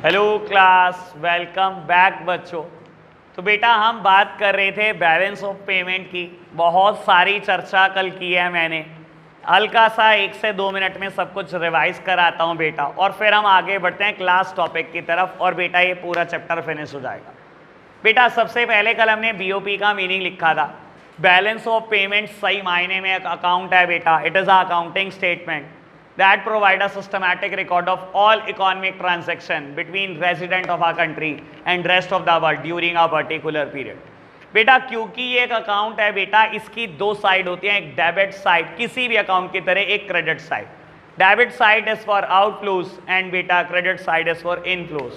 Hello class, welcome back बच्चों। तो बेटा हम बात कर रहे थे बैलेंस ऑफ पेमेंट की। बहुत सारी चर्चा कल की है मैंने। हल्का सा 1 से 2 मिनट में सब कुछ रिवाइज कराता हूँ बेटा, और फिर हम आगे बढ़ते हैं क्लास टॉपिक की तरफ, और बेटा ये पूरा चैप्टर फिनिश हो जाएगा। बेटा सबसे पहले कल हमने बीओपी का मीनिंग लिखा था। बैलेंस ऑफ पेमेंट सही मायने में एक अकाउंट है बेटा। It is a accounting statement that provide a systematic record of all economic transaction between resident of our country and rest of the world during a particular period। बेटा क्योंकि ये एक अकाउंट है बेटा, इसकी 2 साइड होती हैं, एक डेबिट साइड किसी भी अकाउंट की तरह, एक credit side. Debit side is for outflows and बेटा credit side is for inflows.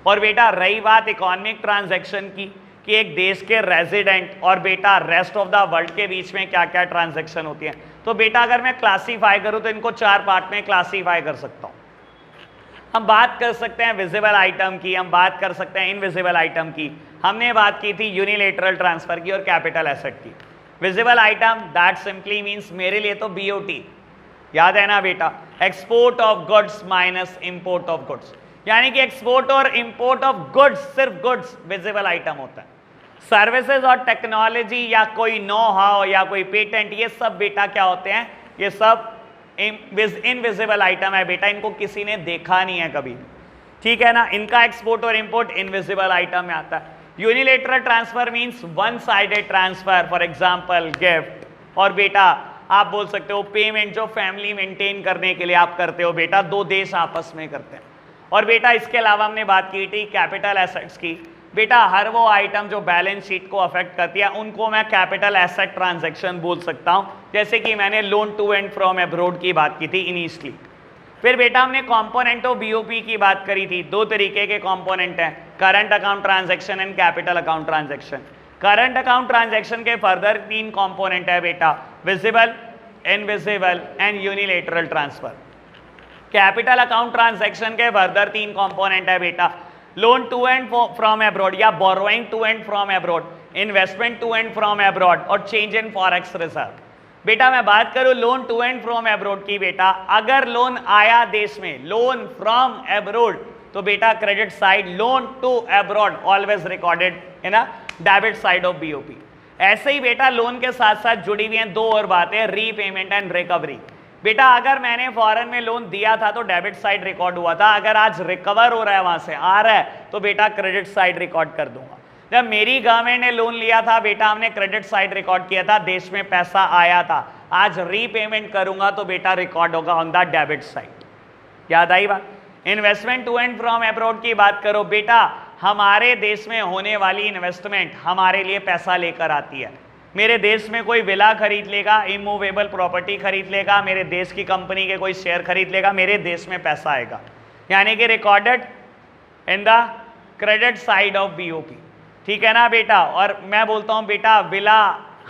और बेटा रही बात इकोनॉमिक ट्रांजैक्शन की कि एक देश के रेजिडेंट और बेटा रेस्ट ऑफ द वर्ल्ड के बीच में क्या क्या ट्रांजैक्शन होती हैं, तो बेटा अगर मैं क्लासीफाई करूं तो इनको 4 पार्ट में क्लासीफाई कर सकता हूं। हम बात कर सकते हैं विजिबल आइटम की, हम बात कर सकते हैं इनविजिबल आइटम की। हमने बात की थी यूनिलेटरल ट्रांसफर की और कैपिटल एसेट की। Visible item that simply means मेरे लिए तो बीओटी, याद है ना बेटा, export of goods minus import of goods, यानी कि एक्सपोर्ट और इंपोर्ट ऑफ गुड्स, सिर्फ गुड्स विजिबल आइटम होता है। सर्विसेज और टेक्नोलॉजी या कोई नो हाउ या कोई पेटेंट, ये सब बेटा क्या होते हैं, ये सब इनविजिबल आइटम है बेटा, इनको किसी ने देखा नहीं है कभी, ठीक है ना। इनका एक्सपोर्ट और इंपोर्ट इनविजिबल आइटम में आता है। Unilateral transfer means one sided transfer, for example gift, और बेटा आप बोल सकते हो पेमेंट जो फैमिली मेंटेन करने के लिए आप करते हो बेटा, 2 देश आपस में करते हैं। और बेटा इसके अलावा हमने बात की थी कैपिटल एसेट्स की। बेटा हर वो आइटम जो बैलेंस शीट को अफेक्ट करती है उनको मैं कैपिटल एसेट ट्रांजैक्शन बोल सकता हूं, जैसे कि मैंने loan to and from abroad की बात की थी इनिशियली। फिर बेटा हमने कंपोनेंट ऑफ बीओपी की बात करी थी। 2 तरीके के कंपोनेंट हैं, current account transaction and capital account transaction. Current account transaction के फर्दर 3 कंपोनेंट है बेटा, visible, invisible and unilateral transfer. Capital account transaction के फर्दर 3 कंपोनेंट है बेटा, loan to and from abroad या borrowing to and from abroad, investment to and from abroad और change in forex reserve. बेटा मैं बात करूं loan to and from abroad की बेटा, अगर लोन आया देश में, लोन फ्रॉम अब्रॉड, तो बेटा credit side, loan to abroad always recorded in a debit side of BOP. ऐसे ही बेटा लोन के साथ साथ जुड़ी हुई हैं 2 और बातें, रीपेमेंट एंड रिकवरी। बेटा अगर मैंने फॉरेन में लोन दिया था तो डेबिट साइड रिकॉर्ड हुआ था, अगर आज रिकवर हो रहा है वहां से आ रहा है तो बेटा क्रेडिट साइड रिकॉर्ड कर दूंगा। जब मेरी गवर्नमेंट ने लोन लिया था बेटा, हमने क्रेडिट साइड रिकॉर्ड किया था, देश में पैसा आया था, आज रीपेमेंट करूंगा तो बेटा रिकॉर्ड होगा ऑन द डेबिट साइड। याद आई बात। Investment to and from abroad की बात करो बेटा, हमारे देश में होने वाली इन्वेस्टमेंट हमारे लिए पैसा लेकर आती है। मेरे देश में कोई विला खरीद लेगा, इमूवेबल प्रॉपर्टी खरीद लेगा, मेरे देश की कंपनी के कोई शेयर खरीद लेगा, मेरे देश में पैसा आएगा, यानी कि recorded in the credit side of BOP, ठीक है ना बेटा। और मैं बोलता हूं बेटा विला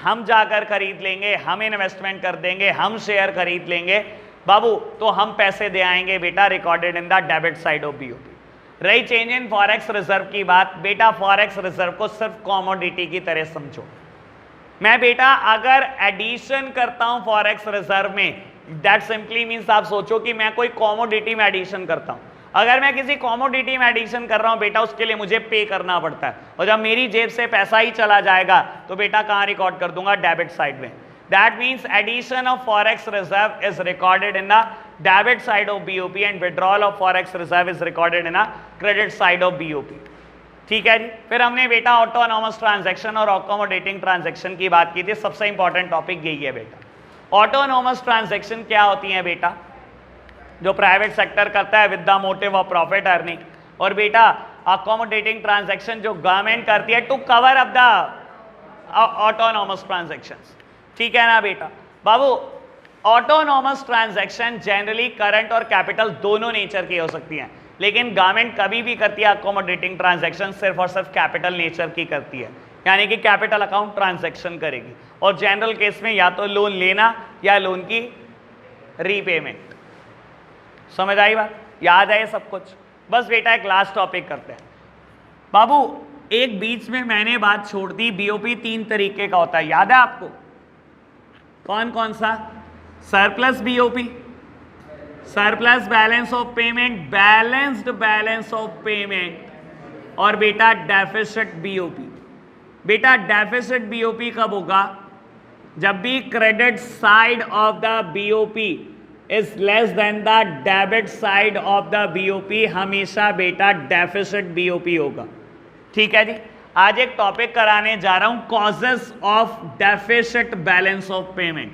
हम जाकर खरीद लेंगे, हम इन्वेस्टमेंट कर देंगे, हम शेयर खरीद लेंगे बाबू, तो हम पैसे दे आएंगे बेटा, recorded in the debit side of BOP. रही चेंज इन फॉरेक्स रिजर्व की बात, बेटा फॉरेक्स रिजर्व को सिर्फ कॉमोडिटी की तरह समझो। मैं बेटा अगर एडिशन करता हूं फॉरेक्स रिजर्व में, दैट सिंपली मींस आप सोचो कि मैं कोई कॉमोडिटी में एडिशन करता हूं। अगर मैं किसी कॉमोडिटी में एडिशन कर रहा हूं बेटा, उसके लिए मुझे पे करना पड़ता है, और जब मेरी जेब से पैसा ही चला जाएगा तो बेटा कहां रिकॉर्ड कर दूंगा, डेबिट साइड में। That means addition of forex reserve is recorded in the debit side of BOP and withdrawal of forex reserve is recorded in the credit side of BOP, ठीक है जी। फिर हमने बेटा ऑटोनॉमस ट्रांजैक्शन और accommodating transaction की बात की थी, सबसे इंपॉर्टेंट टॉपिक यही है बेटा। ऑटोनॉमस ट्रांजैक्शन क्या होती है बेटा, जो प्राइवेट सेक्टर करता है with the motive of profit earning, और बेटा अकोमोडेटिंग ट्रांजैक्शन जो गवर्नमेंट करती है to cover up the autonomous transactions, ठीक है ना बेटा। बाबू ऑटोनॉमस ट्रांजैक्शन जनरली करंट और कैपिटल दोनों नेचर की हो सकती हैं, लेकिन गवर्नमेंट कभी भी करती है अकोमोडेटिंग ट्रांजैक्शन सिर्फ और सिर्फ कैपिटल नेचर की करती है, यानी कि कैपिटल अकाउंट ट्रांजैक्शन करेगी, और जनरल केस में या तो लोन लेना या लोन की रीपेमेंट। समझ आई बात, याद है ये सब कुछ। बस बेटा एक लास्ट टॉपिक करते हैं बाबू। एक बीच में मैंने बात छोड़ दी, बीओपी 3 तरीके का होता है, याद है आपको? कौन कौन सा? Surplus BOP, surplus balance of payment, balanced balance of payment, और बेटा डेफिसिट बीओपी। बेटा डेफिसिट बीओपी कब होगा? जब भी credit side of the BOP is less than the debit side of the BOP, हमेशा बेटा डेफिसिट बीओपी होगा। ठीक है जी। आज एक टॉपिक कराने जा रहा हूं, causes of deficit balance of payment.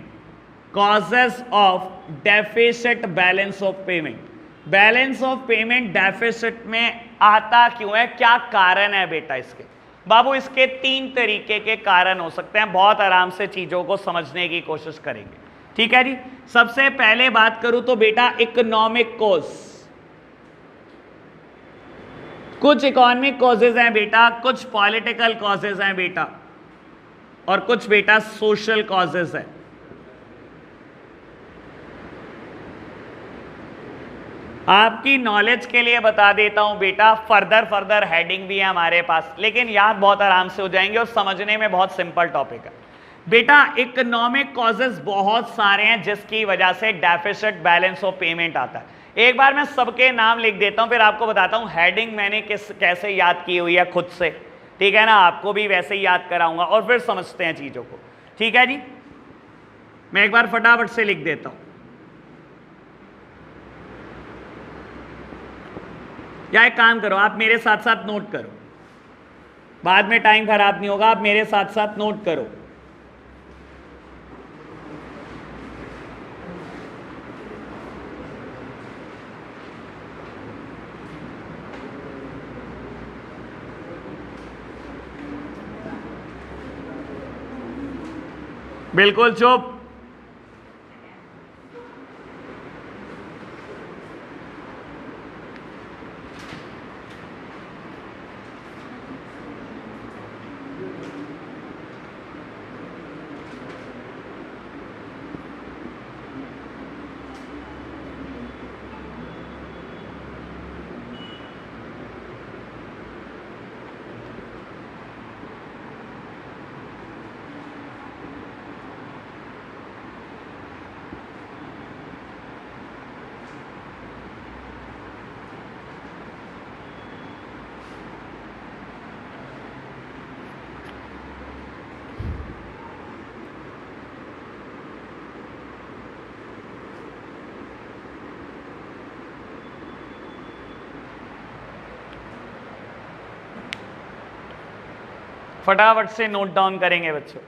Causes of deficit balance of payment. Balance of payment deficit में आता क्यों है, क्या कारण है बेटा इसके? बाबू इसके 3 तरीके के कारण हो सकते हैं, बहुत आराम से चीजों को समझने की कोशिश करेंगे। ठीक है जी। सबसे पहले बात करूं तो बेटा इकोनॉमिक कॉज, कुछ इकोनॉमिक कॉजेज हैं बेटा, कुछ पॉलिटिकल कॉजेज हैं बेटा, और कुछ बेटा सोशल कॉजेज हैं। आपकी नॉलेज के लिए बता देता हूं बेटा, फर्दर हेडिंग भी है हमारे पास, लेकिन याद बहुत आराम से हो जाएंगे और समझने में बहुत सिंपल टॉपिक है बेटा। इकोनॉमिक कॉजेज बहुत सारे हैं जिसकी वजह से डेफिसिट बैलेंस ऑफ पेमेंट आता है। एक बार मैं सबके नाम लिख देता हूं, फिर आपको बताता हूं हेडिंग मैंने कैसे याद की हुई है खुद से। ठीक है ना, आपको भी वैसे ही याद कराऊंगा और फिर समझते हैं चीजों को। ठीक है जी। मैं एक बार फटाफट से लिख देता हूं, या एक काम करो, आप मेरे साथ साथ नोट करो, बाद में टाइम खराब नहीं होगा, आप मेरे साथ साथ नोट करो। बिल्कुल चुप। फटाफट से नोट डाउन करेंगे बच्चों।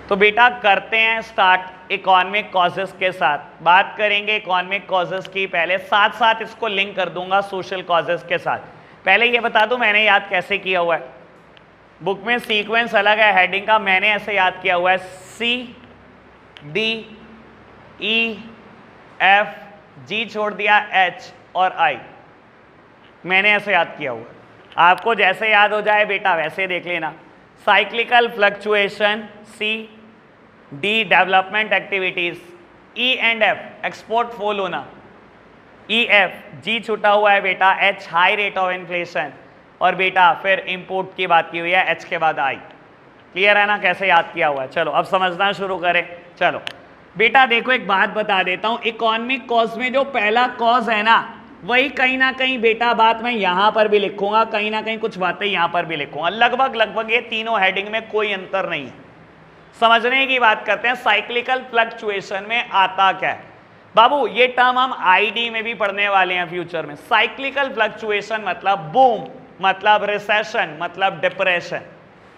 तो बेटा करते हैं स्टार्ट इकोनॉमिक कॉजेस के साथ। बात करेंगे इकोनॉमिक कॉजेस की, पहले साथ साथ इसको लिंक कर दूंगा सोशल कॉजेस के साथ। पहले ये बता दूं मैंने याद कैसे किया हुआ है। बुक में सीक्वेंस अलग है हेडिंग का, मैंने ऐसे याद किया हुआ है CDEF, G छोड़ दिया H और I, मैंने ऐसे याद किया हुआ। आपको जैसे याद हो जाए बेटा वैसे देख लेना। Cyclical fluctuation, CD development activities, E and F export fall होना, EF G छूटा हुआ है बेटा, H high rate of inflation, और बेटा फिर इंपोर्ट की बात की हुई है H के बाद I। क्लियर है ना कैसे याद किया हुआ है? चलो अब समझना शुरू करें। चलो बेटा देखो एक बात बता देता हूं, इकोनॉमिक कॉज में जो पहला कॉज है ना, वही कहीं ना कहीं बेटा बात मैं यहां पर भी लिखूंगा, कहीं ना कहीं कुछ बातें यहां पर भी लिखूंगा। लगभग ये तीनों हेडिंग में कोई अंतर नहीं है। समझने की बात करते हैं, साइक्लिकल फ्लक्चुएशन में आता क्या है बाबू? ये टर्म हम आईडी में भी पढ़ने वाले हैं फ्यूचर में। साइक्लिकल फ्लक्चुएशन मतलब बूम, मतलब रिसेशन, मतलब डिप्रेशन।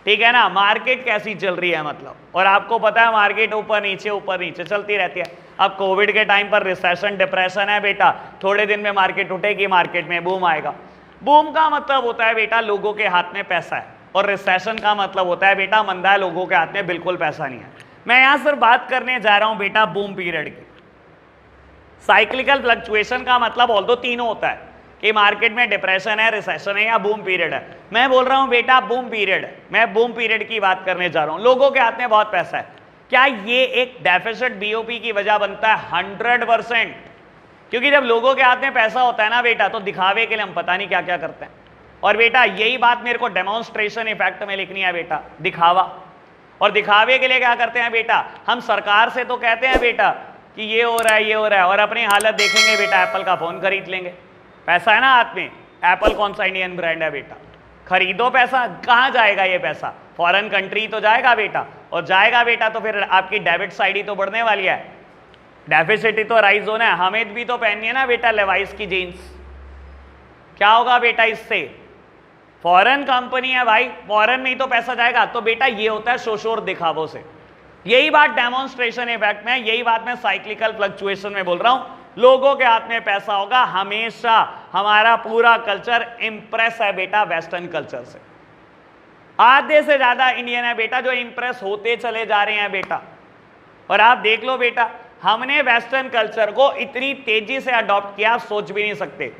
ठीक है ना, मार्केट कैसी चल रही है मतलब, और आपको पता है मार्केट ऊपर नीचे चलती रहती है। अब कोविड के टाइम पर रिसेशन डिप्रेशन है बेटा, थोड़े दिन में मार्केट उठेगी, मार्केट में बूम आएगा। बूम का मतलब होता है बेटा लोगों के हाथ में पैसा है, और रिसेशन का मतलब होता है बेटा मंदा है, लोगों के हाथ में बिल्कुल पैसा नहीं है। मैं यहां सिर्फ बात करने जा रहा हूं बेटा बूम पीरियड की। साइक्लिकल फ्लक्चुएशन का मतलब ऑल दो तीनों होता है कि मार्केट में डिप्रेशन है, रिसेशन है या बूम पीरियड है। मैं बोल रहा हूं बेटा बूम पीरियड है, मैं बूम पीरियड की बात करने जा रहा हूं। लोगों के हाथ में बहुत पैसा है। क्या ये एक डेफिसिट बीओपी की वजह बनता है? 100%। क्योंकि जब लोगों के हाथ में पैसा होता है ना बेटा, तो दिखावे के लिए हम पता नहीं क्या क्या करते हैं। और बेटा यही बात मेरे को डेमोन्स्ट्रेशन इफेक्ट में लिखनी है बेटा, दिखावा। और दिखावे के लिए क्या करते हैं बेटा, हम सरकार से तो कहते हैं बेटा कि ये हो रहा है ये हो रहा है, और अपनी हालत देखेंगे बेटा एप्पल का फोन खरीद लेंगे। पैसा है ना हाथ में, एप्पल कौन सा इंडियन ब्रांड है बेटा, खरीदो। पैसा कहाँ जाएगा, ये पैसा फॉरेन कंट्री तो जाएगा बेटा, और जाएगा बेटा तो फिर आपकी डेबिट साइड ही तो बढ़ने वाली है, डेफिसिट ही तो राइज होना है। हमें भी तो पहननी है ना बेटा लेवाइस की जीन्स, क्या होगा बेटा इससे, फॉरेन कंपनी है भाई, फॉरेन में ही तो पैसा जाएगा। तो बेटा ये होता है शोशोर दिखावों से, यही बात डेमोन्स्ट्रेशन इफेक्ट में, यही बात मैं साइक्लिकल फ्लक्चुएशन में बोल रहा हूं। लोगों के हाथ में पैसा होगा हमेशा, हमारा पूरा कल्चर इंप्रेस है बेटा वेस्टर्न कल्चर से, आधे से ज्यादा इंडियन है बेटा जो इंप्रेस होते चले जा रहे हैं बेटा। और आप देख लो बेटा, हमने वेस्टर्न कल्चर को इतनी तेजी से अडॉप्ट किया, आप सोच भी नहीं सकते।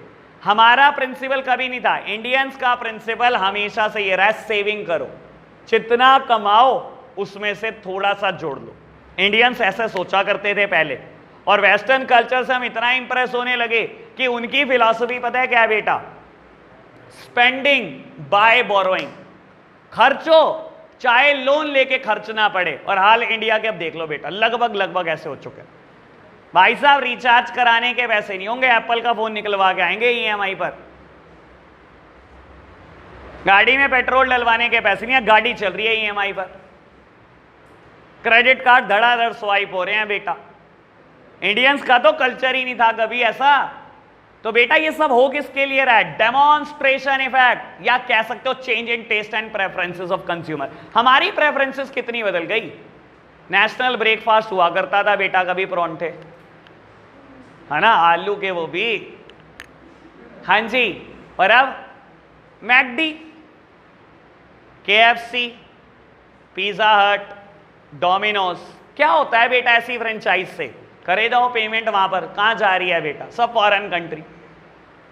हमारा प्रिंसिपल कभी नहीं था, इंडियंस का प्रिंसिपल हमेशा से ये रहा, सेविंग करो, जितना कमाओ उसमें से थोड़ा सा जोड़ लो। इंडियंस ऐसे सोचा करते थे पहले, और वेस्टर्न कल्चर से हम इतना इंप्रेस होने लगे कि उनकी फिलॉसफी पता है क्या है बेटा, स्पेंडिंग बाय बोरोइंग, खर्चो चाहे लोन लेके खर्चना पड़े। और हाल इंडिया के अब देख लो बेटा, लगभग ऐसे हो चुके हैं। भाई साहब रिचार्ज कराने के पैसे नहीं होंगे, एप्पल का फोन निकलवा के आएंगे ईएमआई पर, गाड़ी में पेट्रोल डलवाने के पैसे नहीं है, गाड़ी चल रही है ईएमआई पर, क्रेडिट कार्ड धड़ाधड़ स्वाइप हो रहे हैं बेटा। इंडियंस का तो कल्चर ही नहीं था कभी ऐसा। तो बेटा ये सब हो किसके लिए रहा है, डेमोन्स्ट्रेशन इफेक्ट, या कह सकते हो change in taste and preferences of consumer. हमारी प्रेफरेंसेस कितनी बदल गई। नेशनल ब्रेकफास्ट हुआ करता था बेटा कभी परोंठे, है ना, आलू के वो भी, हाँ जी, और अब मैकडी, केएफसी, पिज्जा हट, डोमिनोज। क्या होता है बेटा ऐसी फ्रेंचाइज से, करे जाओ पेमेंट वहां पर, कहां जा रही है बेटा, सब foreign country.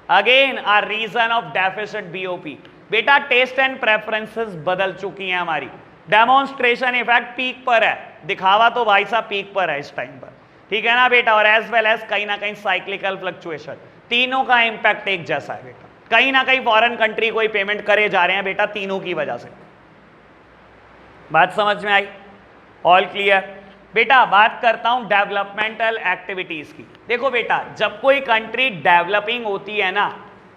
Again a reason of deficit BOP, बेटा टेस्ट एंड प्रेफरेंसेस बदल चुकी हैं हमारी, डेमोन्स्ट्रेशन इफेक्ट पीक पर है, दिखावा तो भाई साहब पीक पर है इस टाइम पर, ठीक है ना बेटा। और एज वेल एज कहीं ना कहीं साइक्लिकल फ्लक्चुएशन, तीनों का इंपैक्ट एक जैसा है बेटा, कहीं ना कहीं फॉरेन कंट्री को ही पेमेंट करे जा रहे हैं बेटा, तीनों की वजह से। बात समझ में आई, ऑल क्लियर बेटा। बात करता हूं डेवलपमेंटल एक्टिविटीज की। देखो बेटा, जब कोई कंट्री डेवलपिंग होती है ना,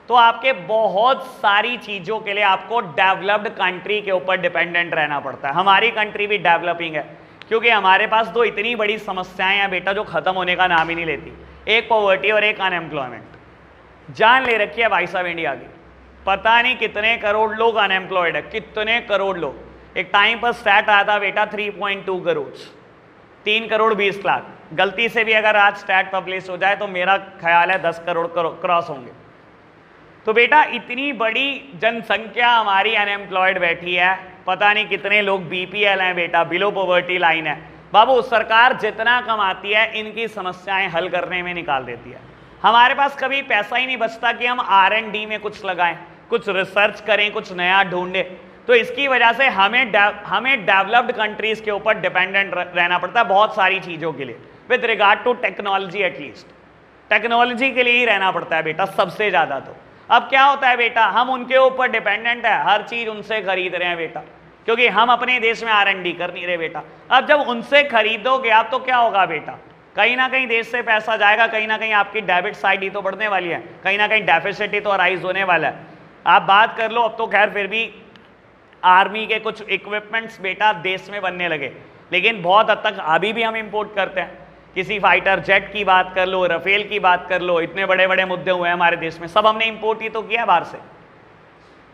तो आपके बहुत सारी चीजों के लिए आपको डेवलप्ड कंट्री के ऊपर डिपेंडेंट रहना पड़ता है। हमारी कंट्री भी डेवलपिंग है, क्योंकि हमारे पास दो इतनी बड़ी समस्याएं हैं बेटा जो खत्म होने का नाम ही नहीं लेती, एक पॉवर्टी और एक अनएम्प्लॉयमेंट। जान ले रखी है भाई साहब इंडिया की, पता नहीं कितने करोड़ लोग अनएम्प्लॉयड है, कितने करोड़ लोग। एक टाइम पर स्टैट आया था बेटा 3.2 करोड़, 3 करोड़ 20 लाख। गलती से भी अगर आज स्टैट पब्लिश हो जाए तो मेरा ख्याल है 10 करोड़ क्रॉस होंगे। तो बेटा इतनी बड़ी जनसंख्या हमारी अनएम्प्लॉयड बैठी है, पता नहीं कितने लोग बीपीएल हैं बेटा, बिलो पॉवर्टी लाइन है। बाबू सरकार जितना कमाती है इनकी समस्याएं हल करने में निकाल देती है। हमारे पास कभी पैसा ही नहीं बचता कि हम R&D में कुछ लगाएं, कुछ रिसर्च करें, कुछ नया ढूंढें। तो इसकी वजह से हमें डेवलप्ड कंट्रीज के ऊपर डिपेंडेंट रहना पड़ता है बहुत सारी चीज़ों के लिए, with regard to technology, at least technology के लिए ही रहना पड़ता है बेटा सबसे ज़्यादा। तो अब क्या होता है बेटा, हम उनके ऊपर डिपेंडेंट है, हर चीज़ उनसे खरीद रहे हैं बेटा, क्योंकि हम अपने देश में R&D कर नहीं रहे बेटा। अब जब उनसे खरीदोगे आप तो क्या होगा बेटा, कहीं ना कहीं देश से पैसा जाएगा, कहीं ना कहीं आपकी डेबिट साइड ही तो बढ़ने वाली है, कहीं ना कहीं डेफिसिट ही तो राइज होने वाला है। आप बात कर लो, अब तो खैर फिर भी आर्मी के कुछ इक्विपमेंट्स बेटा देश में बनने लगे, लेकिन बहुत हद तक अभी भी हम इंपोर्ट करते हैं। किसी फाइटर जेट की बात कर लो, राफेल की बात कर लो, इतने बड़े बड़े मुद्दे हुए हैं हमारे देश में, सब हमने इंपोर्ट ही तो किया बाहर से।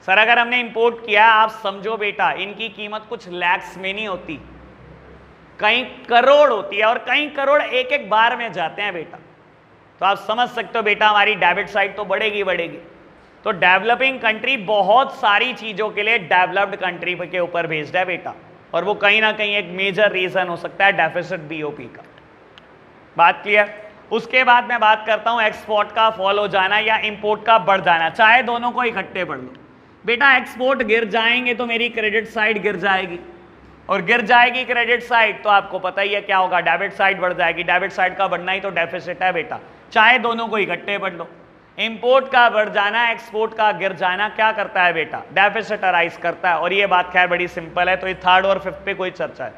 सर अगर हमने इंपोर्ट किया, आप समझो बेटा इनकी कीमत कुछ लैक्स में नहीं होती, कई करोड़ होती है, और कई करोड़ एक एक बार में जाते हैं बेटा। तो आप समझ सकते हो बेटा हमारी डेबिट साइड तो बढ़ेगी बढ़ेगी। तो डेवलपिंग कंट्री बहुत सारी चीजों के लिए डेवलप्ड कंट्री के ऊपर बेस्ड है बेटा, और वो कहीं ना कहीं एक मेजर रीजन हो सकता है डेफिसिट बीओपी का। बात क्लियर। उसके बाद मैं बात करता हूं एक्सपोर्ट का फॉल हो जाना या इंपोर्ट का बढ़ जाना, चाहे दोनों को इकट्ठे पढ़ लो बेटा। एक्सपोर्ट गिर जाएंगे तो मेरी क्रेडिट साइड गिर जाएगी, और गिर जाएगी क्रेडिट साइड तो आपको पता ही है क्या होगा, डेबिट साइड बढ़ जाएगी। डेबिट साइड का बढ़ना ही तो डेफिसिट है बेटा, चाहे दोनों को इकट्ठे पढ़ लो। इंपोर्ट का बढ़ जाना, एक्सपोर्ट का गिर जाना क्या करता है बेटा? डेफिसिट अराइज करता है। और ये बात खैर बड़ी सिंपल है, तो ये थर्ड और फिफ्थ पे कोई चर्चा है?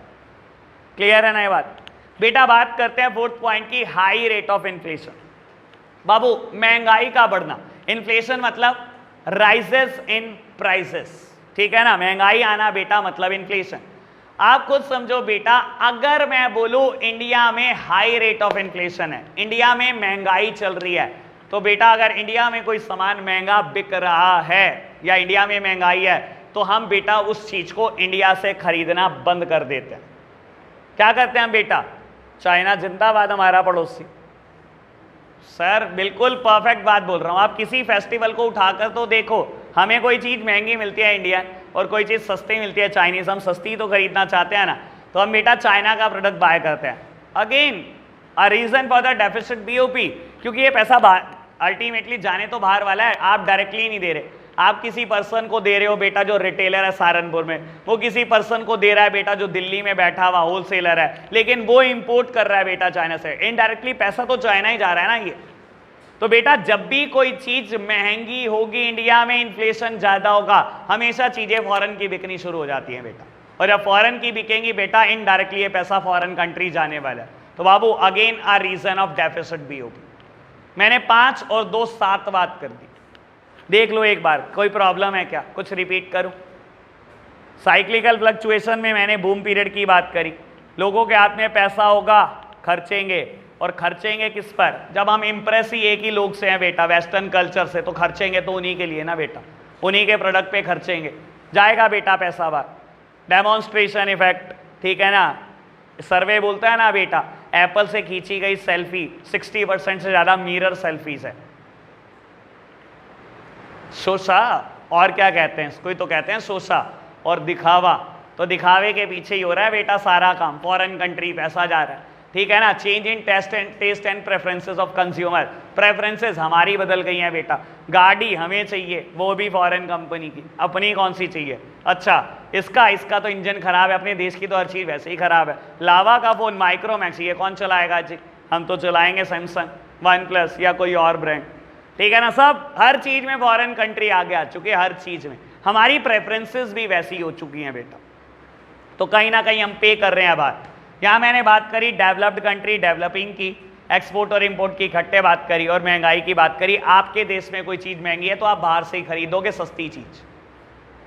क्लियर है ना ये बात? बेटा बात करते हैं फोर्थ पॉइंट की, हाई रेट ऑफ इन्फ्लेशन। बाबू महंगाई का बढ़ना, इन्फ्लेशन मतलब राइजेस इन प्राइसेस, ठीक है ना? महंगाई आना बेटा मतलब इन्फ्लेशन। आप खुद समझो बेटा, अगर मैं बोलूं इंडिया में हाई रेट ऑफ इन्फ्लेशन है, इंडिया में महंगाई चल रही है, तो बेटा अगर इंडिया में कोई सामान महंगा बिक रहा है या इंडिया में महंगाई है, तो हम बेटा उस चीज को इंडिया से खरीदना बंद कर देते हैं। क्या करते हैं हम बेटा? चाइना जिंदाबाद हमारा पड़ोसी। सर बिल्कुल परफेक्ट बात बोल रहा हूं। आप किसी फेस्टिवल को उठाकर तो देखो, हमें कोई चीज महंगी मिलती है इंडियन और कोई चीज सस्ती मिलती है चाइनीज, हम सस्ती तो खरीदना चाहते हैं ना, तो हम बेटा चाइना का प्रोडक्ट बाय करते हैं। Again a reason for the deficit BOP, क्योंकि ये पैसा अल्टीमेटली जाने तो बाहर वाला है, आप डायरेक्टली नहीं दे रहे। आप किसी पर्सन को दे रहे हो बेटा जो रिटेलर है सहारनपुर में, वो किसी पर्सन को दे रहा है बेटा जो दिल्ली में बैठा हुआ होलसेलर है, लेकिन वो इंपोर्ट कर रहा है बेटा चाइना से। इनडायरेक्टली पैसा तो चाइना ही जा रहा है ना ये। तो बेटा जब भी कोई चीज महंगी होगी इंडिया में, इन्फ्लेशन ज्यादा होगा, हमेशा चीजें फॉरेन की बिकनी शुरू हो जाती हैं बेटा। और जब फॉरेन की बिकेंगी बेटा, इनडायरेक्टली ये पैसा फॉरेन कंट्री जाने वाला है। तो बाबू again a reason of deficit BOP. मैंने 5 और 2 7 बात कर दी, देख लो एक बार, कोई प्रॉब्लम है क्या? कुछ रिपीट करूं? साइक्लिकल फ्लक्चुएशन में मैंने बूम पीरियड की बात करी। लोगों के हाथ में पैसा होगा, खर्चेंगे, और खर्चेंगे किस पर? जब हम इम्प्रेस ही एक ही लोग से हैं बेटा, वेस्टर्न कल्चर से, तो खर्चेंगे तो उन्हीं के लिए ना बेटा, उन्हीं के प्रोडक्ट पे खर्चेंगे, जाएगा बेटा पैसा बाहर। डेमोन्स्ट्रेशन इफेक्ट, ठीक है ना? सर्वे बोलता है ना बेटा, एप्पल से खींची गई सेल्फी 60% से ज्यादा मिरर सेल्फीज है। शोषा, और क्या कहते हैं इसको? तो कहते हैं शोषा और दिखावा। तो दिखावे के पीछे ही हो रहा है बेटा सारा काम, फॉरेन कंट्री पैसा जा रहा है, ठीक है ना? Change in taste and preferences of consumer, preferences हमारी बदल गई हैं बेटा। गाड़ी हमें चाहिए, वो भी फॉरेन कंपनी की, अपनी कौन सी चाहिए? अच्छा इसका तो इंजन खराब है, अपने देश की तो हर चीज़ वैसे ही खराब है। लावा का फोन माइक्रोमैक्स, ये कौन चलाएगा जी? हम तो चलाएंगे सैमसंग, वन प्लस या कोई और ब्रांड, ठीक है ना? सब हर चीज़ में फॉरेन कंट्री आगे आ चुकी है, हर चीज़ में हमारी प्रेफरेंसेस भी वैसी हो चुकी हैं बेटा। तो कहीं ना कहीं हम पे कर रहे हैं बाहर। यहाँ मैंने बात करी डेवलप्ड कंट्री, डेवलपिंग की, एक्सपोर्ट और इंपोर्ट की इकट्ठे बात करी, और महंगाई की बात करी। आपके देश में कोई चीज़ महंगी है तो आप बाहर से ही खरीदोगे सस्ती चीज़।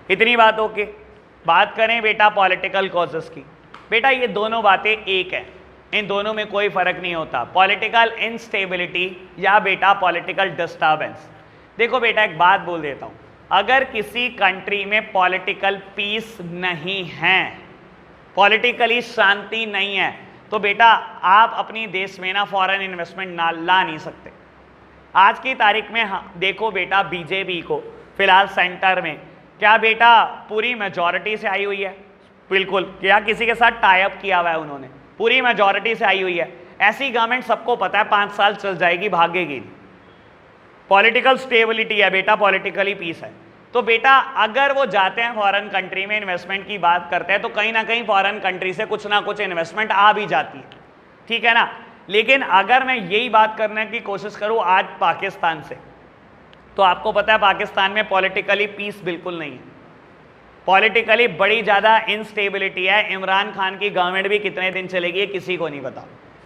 इतनी बात ओके। बात करें बेटा पॉलिटिकल कॉजेस की, बेटा ये दोनों बातें एक है, इन दोनों में कोई फर्क नहीं होता। पॉलिटिकल इंस्टेबिलिटी या बेटा पॉलिटिकल डिस्टर्बेंस। देखो बेटा एक बात बोल देता हूँ, अगर किसी कंट्री में पॉलिटिकल पीस नहीं है, पॉलिटिकली शांति नहीं है, तो बेटा आप अपनी देश में ना फॉरेन इन्वेस्टमेंट ना ला नहीं सकते। आज की तारीख में देखो बेटा बीजेपी को फिलहाल सेंटर में, क्या बेटा पूरी मेजॉरिटी से आई हुई है? बिल्कुल। क्या किसी के साथ टाई अप किया हुआ है उन्होंने? पूरी मेजॉरिटी से आई हुई है। ऐसी गवर्नमेंट सबको पता है 5 साल चल जाएगी, भागेगी। पॉलिटिकल स्टेबिलिटी है बेटा, पॉलिटिकली पीस है। तो बेटा अगर वो जाते हैं फॉरेन कंट्री में इन्वेस्टमेंट की बात करते हैं, तो कहीं ना कहीं फॉरेन कंट्री से कुछ ना कुछ इन्वेस्टमेंट आ भी जाती है, ठीक है ना? लेकिन अगर मैं यही बात करने की कोशिश करूं आज पाकिस्तान से, तो आपको पता है पाकिस्तान में पॉलिटिकली पीस बिल्कुल नहीं है, पॉलिटिकली बड़ी ज़्यादा इनस्टेबिलिटी है। इमरान खान की गवर्नमेंट भी कितने दिन चलेगी ये किसी को नहीं पता,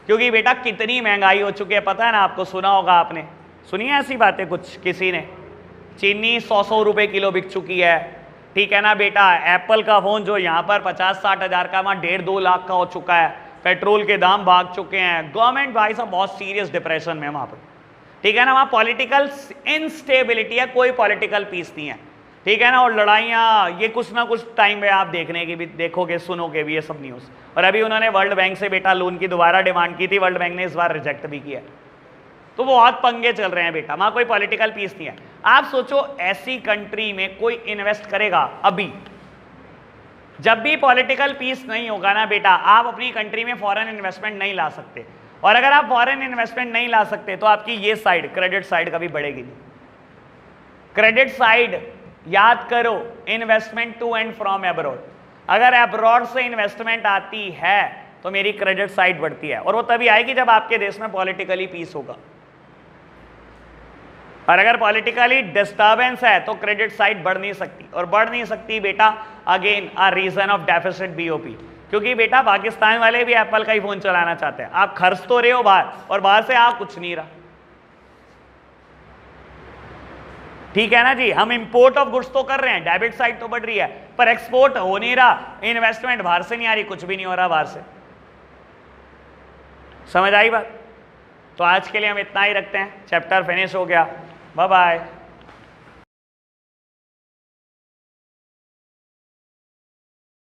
क्योंकि बेटा कितनी महंगाई हो चुकी है पता है ना आपको? सुना होगा आपने, सुनी है ऐसी बातें कुछ किसी ने? चीनी 100 रुपये किलो बिक चुकी है, ठीक है ना बेटा? एप्पल का फ़ोन जो यहाँ पर 50-60 हज़ार का, वहाँ 1.5-2 लाख का हो चुका है। पेट्रोल के दाम भाग चुके हैं। गवर्नमेंट भाई साहब बहुत सीरियस डिप्रेशन में है वहाँ पर, ठीक है ना? वहाँ पॉलिटिकल इनस्टेबिलिटी है, कोई पॉलिटिकल पीस नहीं है, ठीक है ना? और लड़ाइयाँ ये कुछ ना कुछ टाइम में आप देखने की भी देखोगे, सुनोगे भी ये सब न्यूज़। और अभी उन्होंने वर्ल्ड बैंक से बेटा लोन की दोबारा डिमांड की थी, वर्ल्ड बैंक ने इस बार रिजेक्ट भी किया। तो बहुत पंगे चल रहे हैं बेटा, वहाँ कोई पॉलिटिकल पीस नहीं है। आप सोचो ऐसी कंट्री में कोई इन्वेस्ट करेगा? अभी जब भी पॉलिटिकल पीस नहीं होगा ना बेटा, आप अपनी कंट्री में फॉरेन इन्वेस्टमेंट नहीं ला सकते। और अगर आप फॉरेन इन्वेस्टमेंट नहीं ला सकते तो आपकी ये साइड, क्रेडिट साइड, कभी बढ़ेगी नहीं। क्रेडिट साइड याद करो, investment to and from abroad. अगर अब्रॉड से इन्वेस्टमेंट आती है तो मेरी क्रेडिट साइड बढ़ती है, और वो तभी आएगी जब आपके देश में पॉलिटिकली पीस होगा। और अगर पॉलिटिकली डिस्टर्बेंस है तो क्रेडिट साइड बढ़ नहीं सकती, और बढ़ नहीं सकती बेटा again a reason of deficit BOP, क्योंकि बेटा पाकिस्तान वाले भी एप्पल का ही फोन चलाना चाहते हैं। आप खर्च तो रहे हो बाहर और बाहर से आप कुछ नहीं रहा, ठीक है ना जी। हम इंपोर्ट ऑफ गुड्स तो कर रहे हैं, डेबिट साइड तो बढ़ रही है, पर एक्सपोर्ट हो नहीं रहा, इन्वेस्टमेंट बाहर से नहीं आ रही, कुछ भी नहीं हो रहा बाहर से। समझ आई बात? तो आज के लिए हम इतना ही रखते हैं, चैप्टर फिनिश हो गया, बाय बाय।